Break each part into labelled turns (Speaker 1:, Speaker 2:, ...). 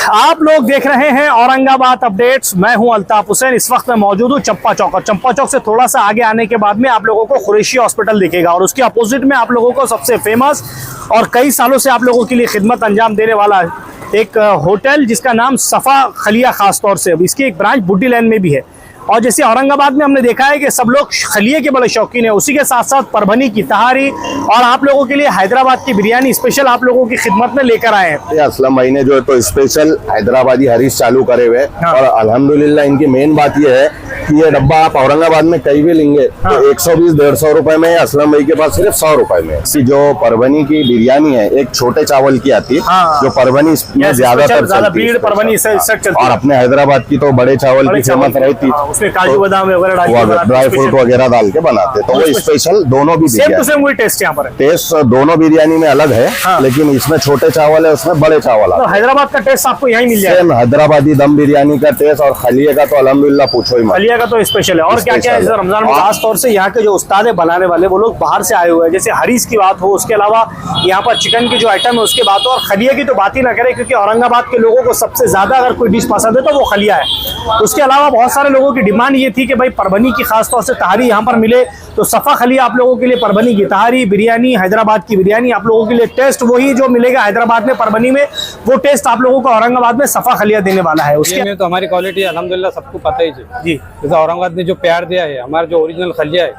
Speaker 1: आप लोग देख रहे हैं औरंगाबाद अपडेट्स। मैं हूं अल्ताफ हुसैन। इस वक्त मैं मौजूद हूं चंपा चौक, और चंपा चौक से थोड़ा सा आगे आने के बाद में आप लोगों को कुरैशी हॉस्पिटल दिखेगा, और उसके अपोजिट में आप लोगों को सबसे फेमस और कई सालों से आप लोगों के लिए खिदमत अंजाम देने वाला एक होटल जिसका नाम सफा खलिया खास तौर से, इसकी एक ब्रांच बुड्डी लैन में भी है। और जैसे औरंगाबाद में हमने देखा है कि सब लोग खलिए के बड़े शौकीन है, उसी के साथ साथ परभनी की तहारी और आप लोगों के लिए हैदराबाद की बिरयानी स्पेशल आप लोगों की खिदमत में लेकर आए हैं।
Speaker 2: असलम भाई ने जो है तो स्पेशल हैदराबादी हरीश चालू करे हुए, और अल्हम्दुलिल्लाह इनकी मेन बात यह है कि ये डब्बा आप औरंगाबाद में कहीं भी लेंगे तो 120-150 रुपए में, असलम भाई के पास सिर्फ 100 रुपए में। जो परभनी की बिरयानी है एक छोटे चावल की आती है, जो परभनी में ज्यादातर
Speaker 1: भीड़ परभनी से
Speaker 2: और अपने हैदराबाद की तो बड़े चावल की फेमस रहती,
Speaker 1: उसमें काजू बादाम वगैरह
Speaker 2: ड्राई फ्रूट वगैरह डाल के बनाते, तो वो स्पेशल दोनों भी
Speaker 1: वही टेस्ट यहाँ पर
Speaker 2: टेस्ट दोनों बिरयानी में अलग है। लेकिन इसमें छोटे चावल है, उसमें बड़े चावल है।
Speaker 1: हैदराबाद का टेस्ट आपको यही मिल जाएगा,
Speaker 2: हैदराबादी दम बिरयानी का टेस्ट। और खलिए का तो अल्हम्दुलिल्लाह पूछो ही मत,
Speaker 1: खलिया का तो स्पेशल है। और क्या क्या है रमजान में खास तौर से यहाँ के जो उस्ताद है बनाने वाले, वो लोग बाहर से आए हुए हैं। जैसे हरीश की बात हो, उसके अलावा यहाँ पर चिकन की जो आइटम है उसकी बात हो, और खलिया की तो बात ही ना करें, क्योंकि औरंगाबाद के लोगों को सबसे ज्यादा अगर कोई डिश पसंद है तो वो खलिया है। उसके अलावा बहुत सारे लोगों की डिमांड ये थी कि भाई परभनी की खास तौर से तहारी यहाँ पर मिले, तो सफा खलिया आप लोगों के लिए परभनी की तहारी बिरयानी, हैदराबाद की बिरयानी आप लोगों के लिए टेस्ट वही जो मिलेगा हैदराबाद में परभनी में, वो टेस्ट आप लोगों को औरंगाबाद में सफा खलिया देने वाला है। उसके
Speaker 3: में तो हमारी क्वालिटी अल्हम्दुलिल्लाह सबको पता ही जी। जैसे औरंगाबाद ने जो प्यार दिया है, हमारा जो ओरिजिनल खलिया है,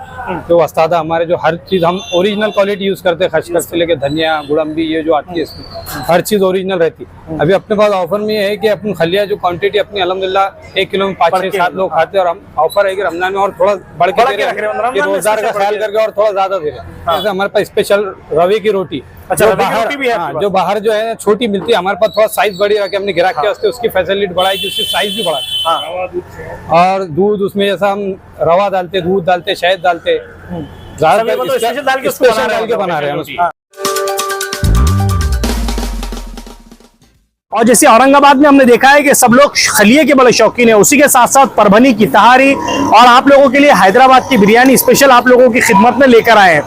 Speaker 3: जो उस्ताद हमारे जो हर चीज हम ओरिजिनल क्वालिटी यूज करते हैं, खसखस से लेके धनिया गुड़म्बी ये जो आती है इसमें हर चीज ओरिजिनल रहती है। अभी अपने पास ऑफर में है कि अपन खलिया जो क्वांटिटी अपनी अल्हम्दुलिल्लाह 1 किलो में 5-6-7 लोग खाते हैं, और हम ऑफर है कि रमजान में और थोड़ा बढ़ के रोजगार का ख्याल करके और थोड़ा ज्यादा दे रहे हैं। जैसे हमारे पास स्पेशल रवे की रोटी,
Speaker 1: अच्छा
Speaker 3: जो बाहर जो है छोटी मिलती है, हमारे पास थोड़ा साइज बड़ी रखे, हमने ग्राहक के वास्ते उसकी फैसिलिटी बढ़ाई कि उसकी साइज भी बढ़ा। और दूध उसमें जैसा हम रवा डालते, दूध डालते, शहद डालते, स्पेशल डाल के बना रहे हैं।
Speaker 1: और जैसे औरंगाबाद में हमने देखा है कि सब लोग खलिए के बड़े शौकीन है, उसी के साथ साथ परभनी की तहारी और आप लोगों के लिए हैदराबाद की बिरयानी स्पेशल आप लोगों की खिदमत में लेकर आए हैं।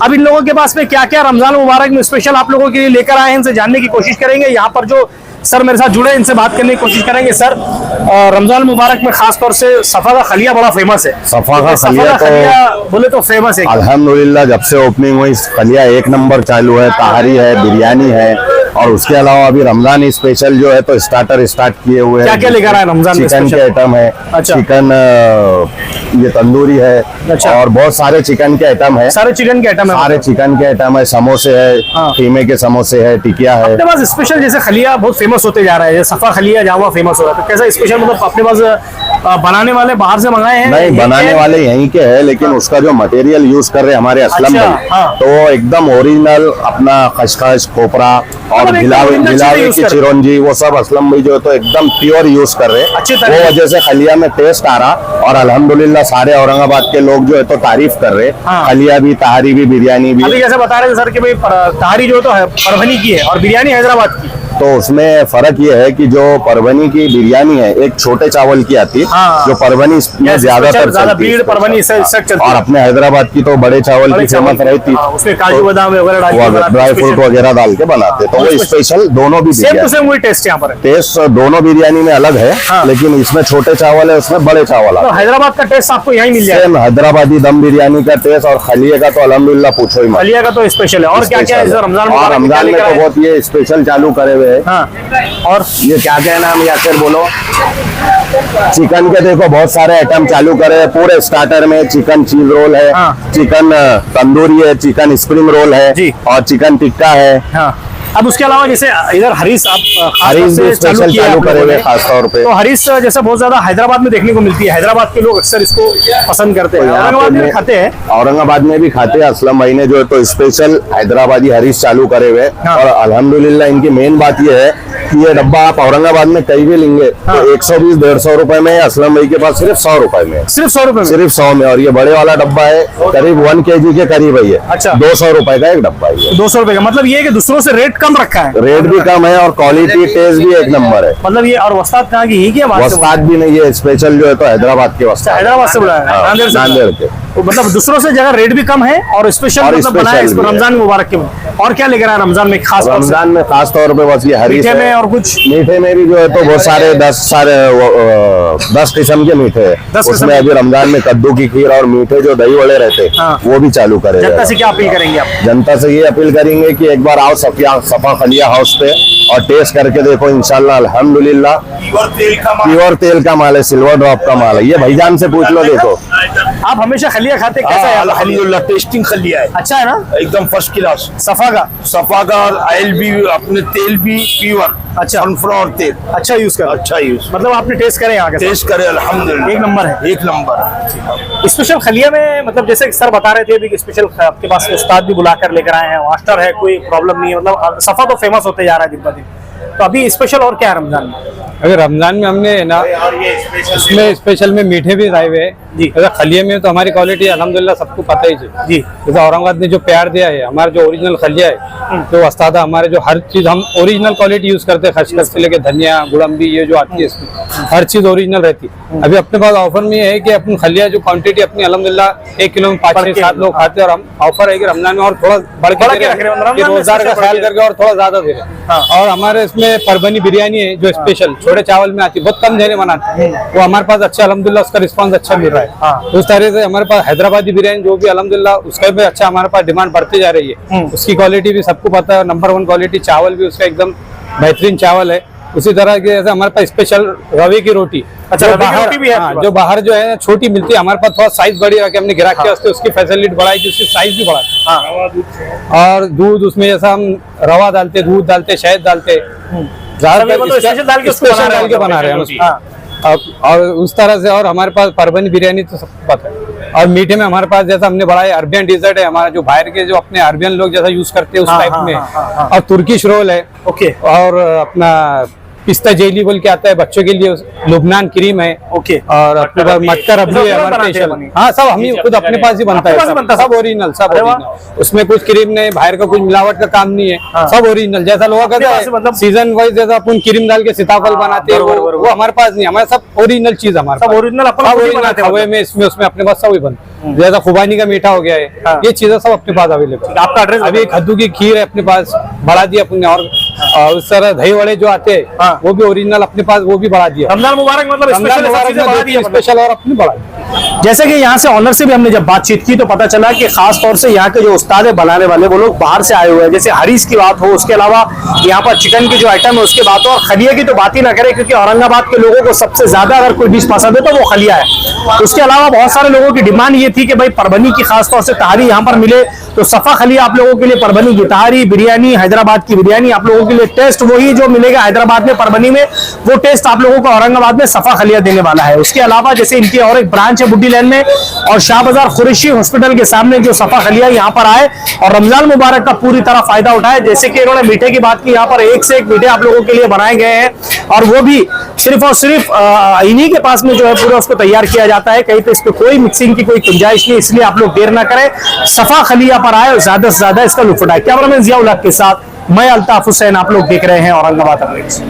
Speaker 1: अब इन लोगों के पास में क्या क्या रमजान मुबारक में स्पेशल आप लोगों के लिए लेकर आए हैं, इनसे जानने की कोशिश करेंगे। यहाँ पर जो सर मेरे साथ जुड़े इनसे बात करने की कोशिश करेंगे। सर, रमजान मुबारक में खास तौर से सफा का खलिया बड़ा फेमस है।
Speaker 2: सफा का खलिया तो
Speaker 1: बोले तो फेमस है
Speaker 2: अल्हम्दुलिल्लाह, जब से ओपनिंग हुई खलिया 1 नंबर चालू है। तहारी है, बिरयानी है, और उसके अलावा अभी रमजान स्पेशल जो है तो स्टार्टर स्टार्ट किए हुए हैं।
Speaker 1: क्या लेकर आए रमजान?
Speaker 2: चिकन के आइटम है, चिकन ये तंदूरी है, और बहुत सारे चिकन के आइटम है।
Speaker 1: सारे चिकन के आइटम है,
Speaker 2: सारे चिकन के आइटम है। समोसे है, कीमे के समोसे है, टिकिया है।
Speaker 1: अपने पास स्पेशल जैसे खलिया बहुत फेमस होते जा रहा है, सफा खलिया जावा फेमस हो रहा है, तो कैसा स्पेशल मतलब अपने पास बनाने वाले बाहर से मंगाए हैं?
Speaker 2: नहीं, बनाने वाले यहीं के हैं, लेकिन उसका जो मटेरियल यूज कर रहे हैं हमारे असलम भाई, तो वो एकदम ओरिजिनल अपना खसखस, खोपरा और गिलावे की चिरौंजी, वो सब असलम भाई जो है तो एकदम प्योर यूज कर रहे हैं। वो वजह से खलिया में टेस्ट आ रहा, और अल्हम्दुलिल्लाह सारे औरंगाबाद के लोग जो है तो तारीफ कर रहे हैं। खलिया भी, तहारी भी, बिरयानी भी।
Speaker 1: अभी जैसे बता रहे थे सर कि भाई तहारी जो तो है परभनी की है और बिरयानी हैदराबाद की,
Speaker 2: तो उसमें फर्क ये है कि जो परभनी की बिरयानी है एक छोटे चावल की आती है, जो परभनी में ज्यादातर
Speaker 1: भीड़ परभनी से,
Speaker 2: और अपने हैदराबाद की तो बड़े चावल की फेमस रहती,
Speaker 1: उसमें काजू बादाम वगैरह
Speaker 2: ड्राई फ्रूट वगैरह डाल के बनाते, तो वो स्पेशल दोनों भी
Speaker 1: वही टेस्ट यहाँ पर
Speaker 2: टेस्ट दोनों बिरयानी में अलग है। लेकिन इसमें छोटे चावल है, उसमें बड़े चावल है।
Speaker 1: हैदराबाद का टेस्ट आपको यही मिल जाएगा,
Speaker 2: हैदराबादी दम बिरयानी का टेस्ट। और खलिए का तो अल्हम्दुलिल्लाह पूछो ही मत,
Speaker 1: खलिया का तो स्पेशल है। और क्या क्या है रमजान
Speaker 2: में तो बहुत ये स्पेशल चालू करे हुए है। और ये क्या क्या नाम यासर बोलो? चिकन के देखो बहुत सारे आइटम चालू करे हैं पूरे स्टार्टर में। चिकन चीज रोल है, चिकन तंदूरी है, चिकन स्प्रिंग रोल है, और चिकन टिक्का है।
Speaker 1: अब उसके अलावा जैसे इधर हरीश
Speaker 2: भी स्पेशल चालू करे हुए खास तौर पे।
Speaker 1: तो हरीश जैसे बहुत ज्यादा हैदराबाद में देखने को मिलती है, हैदराबाद के लोग अक्सर इसको पसंद करते हैं, औरंगाबाद में खाते हैं।
Speaker 2: औरंगाबाद में भी खाते हैं। असलम भाई ने जो है तो स्पेशल हैदराबादी हरीश चालू करे हुए, और अल्हम्दुलिल्लाह इनकी मेन बात ये है कि ये डब्बा आप औरंगाबाद में कहीं भी लेंगे तो 120-150 रुपए में, असलम भाई के पास सिर्फ 100 रुपए में,
Speaker 1: सिर्फ 100 रुपए,
Speaker 2: सिर्फ 100 में। और ये बड़े वाला डब्बा है करीब 1 kg के करीब है।
Speaker 1: अच्छा,
Speaker 2: 200 रुपए का एक डब्बा है।
Speaker 1: 200 रुपए का मतलब ये कि दूसरों से रेट कम रखा है,
Speaker 2: रेट भी कम है और क्वालिटी टेस्ट भी 1 नंबर है।
Speaker 1: मतलब ये और वस्ताद कहाँ की?
Speaker 2: वस्ताद भी नहीं है, स्पेशल जो है तो हैदराबाद के वस्ताद,
Speaker 1: हैदराबाद से बुलाया, नांदेड़ के। मतलब दूसरों से जगह रेट भी कम है और स्पेशल मतलब बनाया इसको रमजान मुबारक के। और क्या लेकर आए रमजान में खास?
Speaker 2: रमजान में खास तौर पे बस ये हरीश है
Speaker 1: और कुछ?
Speaker 2: मीठे में भी जो है तो बहुत सारे 10 किस्म के मीठे हैं।
Speaker 1: 10 किस्म
Speaker 2: उसमें अभी रमजान में कद्दू की खीर और मीठे जो दही वड़े रहते हैं,
Speaker 1: हाँ।
Speaker 2: वो भी चालू करेंगे।
Speaker 1: जनता से क्या अपील करेंगे आप?
Speaker 2: जनता से ये अपील करेंगे कि एक बार आओ सफा खलिया हाउस पे और टेस्ट करके देखो, इंशाल्लाह अल्हम्दुलिल्लाह प्योर तेल का माल है, सिल्वर ड्रॉप का माल है। ये भाईजान से पूछ लो, देखो।
Speaker 1: आप हमेशा खलिया खाते, कैसा है?
Speaker 4: अल्हम्दुलिल्लाह टेस्टिंग खलिया है,
Speaker 1: अच्छा है ना?
Speaker 4: एकदम फर्स्ट क्लास।
Speaker 1: सफा का
Speaker 4: सफा का ऑयल भी, अपने तेल भी प्योर,
Speaker 1: अच्छा।
Speaker 4: सनफ्लावर तेल
Speaker 1: अच्छा यूज कर,
Speaker 4: अच्छा यूज,
Speaker 1: मतलब आपने टेस्ट करे यहाँ के?
Speaker 4: टेस्ट करे अल्हम्दुलिल्लाह,
Speaker 1: एक नंबर है,
Speaker 4: एक नंबर।
Speaker 1: स्पेशल खलिया में मतलब जैसे सर बता रहे थे अभी स्पेशल आपके पास उस्ताद भी बुला कर लेकर आए हैं, मास्टर है, कोई प्रॉब्लम नहीं है, मतलब सफा तो फेमस होते जा रहा है दिन ब दिन। तो अभी स्पेशल और क्या है रमजान में?
Speaker 3: अभी रमजान में हमने ना इसमें स्पेशल में मीठे भी लाए हुए हैं
Speaker 1: जी।
Speaker 3: जैसे खलिया में तो हमारी क्वालिटी अल्हम्दुलिल्लाह सबको पता ही है
Speaker 1: जी।
Speaker 3: जैसे औरंगाबाद ने जो प्यार दिया है, हमारा जो ओरिजिनल खलिया है, जो उस्तादा हमारे जो हर चीज हम ओरिजिनल क्वालिटी यूज करते हैं, खसखस से लेके धनिया गुड़म्बी ये जो आती है इसमें हर चीज ओरिजिनल रहती है। अभी अपने पास ऑफर में है कि अपन खलिया जो क्वांटिटी अपनी अल्हम्दुलिल्लाह 1 किलो में 5-6-7 लोग खाते हैं, और हम ऑफर है कि रमजान में और थोड़ा बढ़ के
Speaker 1: रख रहे हैं,
Speaker 3: कि रोजगार का ख्याल करके और थोड़ा ज्यादा दे रहे हैं। और हमारे इसमें परबनी बिरयानी है जो स्पेशल छोटे चावल में आती है, बहुत कम देने बनाते हैं, वो हमारे पास अच्छा अल्हम्दुलिल्लाह उसका रिस्पांस अच्छा मिल रहा है। उस तरह से हमारे पास हैदराबादी बिरयानी जो भी अल्हम्दुलिल्लाह उसका भी अच्छा हमारे पास डिमांड बढ़ती जा रही है। उसकी क्वालिटी भी सबको पता है, नंबर 1 क्वालिटी, चावल भी उसका एकदम बेहतरीन चावल है। उसी तरह के जैसे हमारे पास स्पेशल रवे की रोटी,
Speaker 1: अच्छा,
Speaker 3: जो
Speaker 1: रवे की
Speaker 3: बाहर
Speaker 1: रोटी भी है आपके पास?
Speaker 3: जो बाहर जो है छोटी मिलती है, हमारे पास थोड़ा साइज बड़ी रखे हमने ग्राहक के वास्ते उसकी फैसिलिटी बढ़ाई थी, उसकी साइज भी बढ़ाई। और दूध उसमें जैसा हम रवा डालते, दूध डालते, शहद डालते,
Speaker 1: स्पेशल डाल के
Speaker 3: बना रहे हैं। और उस तरह से और हमारे पास परबनी बिरयानी तो सबको पता है। और मीठे में हमारे पास जैसा हमने बढ़ाया अरबियन डिजर्ट है हमारा, जो बाहर के जो अपने अरबियन लोग जैसा यूज करते हैं उस टाइप में। और तुर्किश रोल है,
Speaker 1: ओके।
Speaker 3: और अपना पिस्ता जेली बोल के आता है बच्चों के लिए, लुबनान क्रीम है,
Speaker 1: ओके।
Speaker 3: और अपने पास मटका रबड़ी है हमारे स्पेशल। हाँ, सब हम ही खुद अपने पास ही बनता है, सब ओरिजिनल, सब ओरिजिनल। उसमें कुछ क्रीम नहीं, बाहर का कुछ मिलावट का काम नहीं है, सब ओरिजिनल। जैसा लोग कहते हैं सीजन वाइज जैसा अपन क्रीम डाल के सीताफल बनाते हैं, वो हमारे पास नहीं, हमारे सब ओरिजिनल चीज हमारे पास,
Speaker 1: ओरिजिनल
Speaker 3: खवे में इसमें उसमें अपने पास सब बनता है। जैसा खुबानी का मीठा हो गया है, ये चीजें सब अपने पास अवेलेबल।
Speaker 1: आपका एड्रेस? अभी
Speaker 3: कद्दू की खीर है अपने पास, बढ़ा दिया अपने। और उस तरह दही वड़े जो आते हैं वो भी ओरिजिनल अपने पास, वो भी बढ़ा दिया।
Speaker 1: रमजान मुबारक, मतलब
Speaker 3: स्पेशल और अपनी बढ़ा दी।
Speaker 1: जैसे कि यहाँ से ऑनर से भी हमने जब बातचीत की तो पता चला कि खास तौर से यहाँ के जो उस्ताद है बनाने वाले वो लोग बाहर से आए हुए हैं। जैसे हरीस की बात हो, उसके अलावा यहाँ पर चिकन की जो आइटम है उसकी बात हो, और खलिया की तो बात ही ना करें, क्योंकि औरंगाबाद के लोगों को सबसे ज्यादा अगर कोई डिश पसंद है तो वो खलिया है। उसके अलावा बहुत सारे लोगों की डिमांड ये थी कि भाई परबनी की खास तौर से तहारी यहाँ पर मिले, तो सफा खलिया आप लोगों के लिए परबनी की तहारी, बिरयानी, हैदराबाद की बिरयानी आप लोगों के लिए टेस्ट वही जो मिलेगा हैदराबाद में परबनी में, वो टेस्ट आप लोगों को औरंगाबाद में सफा खलिया देने वाला है। उसके अलावा जैसे इनकी और एक ब्रांच है बुड्डी लैन में, और शाह बाजार कुरैशी हॉस्पिटल के सामने जो सफा खलिया यहाँ पर आए और रमजान मुबारक का पूरी तरह फायदा उठाए। जैसे कि इन्होंने मीठे की बात की, यहाँ पर एक से एक मीठे आप लोगों के लिए बनाए गए हैं, और वो भी सिर्फ और सिर्फ इन्हीं के पास में जो है पूरा उसको तैयार किया जाता है, कहीं पे इस पे कोई मिक्सिंग की कोई गुंजाइश नहीं। इसलिए आप लोग देर ना करें, सफा खलिया पर आए और ज्यादा से ज्यादा इसका लुत्फ उठाए। कैमरामैन जिया उल हक के साथ मैं अल्ताफ हुसैन, आप लोग देख रहे हैं औरंगाबाद अपडेट्स।